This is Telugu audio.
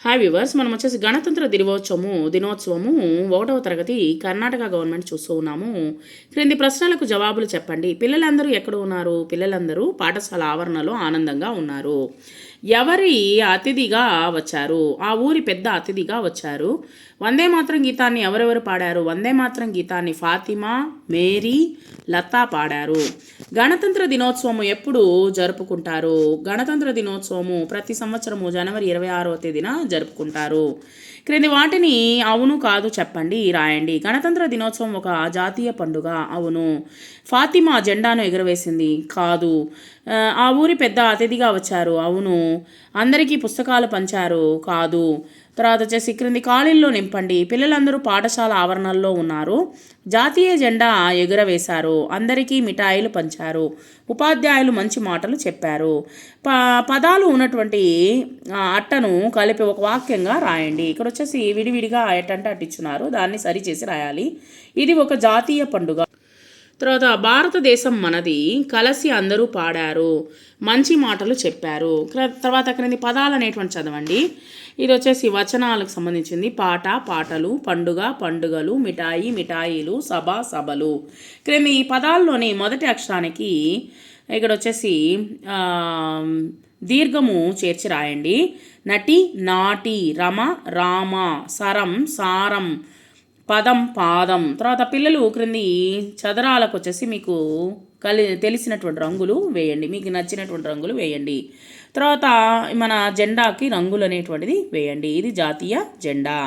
హాయ్ వ్యూవర్స్, మనం వచ్చేసి గణతంత్ర దినోత్సవము 1వ తరగతి కర్ణాటక గవర్నమెంట్ చూస్తూ ఉన్నాము. క్రింది ప్రశ్నలకు జవాబులు చెప్పండి. పిల్లలందరూ ఎక్కడ ఉన్నారు? పిల్లలందరూ పాఠశాల ఆవరణలో ఆనందంగా ఉన్నారు. ఎవరి అతిథిగా వచ్చారు? ఆ ఊరి పెద్ద అతిథిగా వచ్చారు. వందే మాతరం గీతాన్ని ఎవరెవరు పాడారు? వందే మాతరం గీతాన్ని ఫాతిమా, మేరీ, లతా పాడారు. గణతంత్ర దినోత్సవము ఎప్పుడు జరుపుకుంటారు? గణతంత్ర దినోత్సవము ప్రతి సంవత్సరము జనవరి 26వ తేదీన జరుపుకుంటారు. క్రింది వాటిని అవును కాదు చెప్పండి, రాయండి. గణతంత్ర దినోత్సవం ఒక జాతీయ పండుగ. అవును. ఫాతిమా జెండాను ఎగురవేసింది. కాదు. ఆ ఊరి పెద్ద అతిథిగా వచ్చారు. అవును. అందరికీ పుస్తకాలు పంచారు. కాదు. తర్వాత వచ్చేసి క్రింది ఖాళీల్లో నింపండి. పిల్లలందరూ పాఠశాల ఆవరణల్లో ఉన్నారు. జాతీయ జెండా ఎగురవేశారు. అందరికీ మిఠాయిలు పంచారు. ఉపాధ్యాయులు మంచి మాటలు చెప్పారు. పదాలు ఉన్నటువంటి అట్టను కలిపి ఒక వాక్యంగా రాయండి. ఇక్కడ వచ్చేసి విడివిడిగా ఎట్టంటే అట్టిచ్చున్నారు, దాన్ని సరిచేసి రాయాలి. ఇది ఒక జాతీయ పండుగ. తర్వాత భారతదేశం మనది, కలిసి అందరూ పాడారు, మంచి మాటలు చెప్పారు. తర్వాత క్రింది పదాలు అనేటువంటి చదవండి. ఇది వచ్చేసి వచనాలకు సంబంధించింది. పాట, పాటలు, పండుగ, పండుగలు, మిఠాయి, మిఠాయిలు, సభ, సభలు. క్రింది ఈ పదాల్లోని మొదటి అక్షరానికి ఇక్కడ వచ్చేసి దీర్ఘము చేర్చి రాయండి. నటి, నాటి, రమ, రామ, సరం, సారం, పదం, పాదం. తర్వాత పిల్లలు క్రింది చదరాలకు వచ్చేసి మీకు తెలిసినటువంటి రంగులు వేయండి, మీకు నచ్చినటువంటి రంగులు వేయండి. తర్వాత మన జెండాకి రంగులు అనేటువంటిది వేయండి. ఇది జాతీయ జెండా.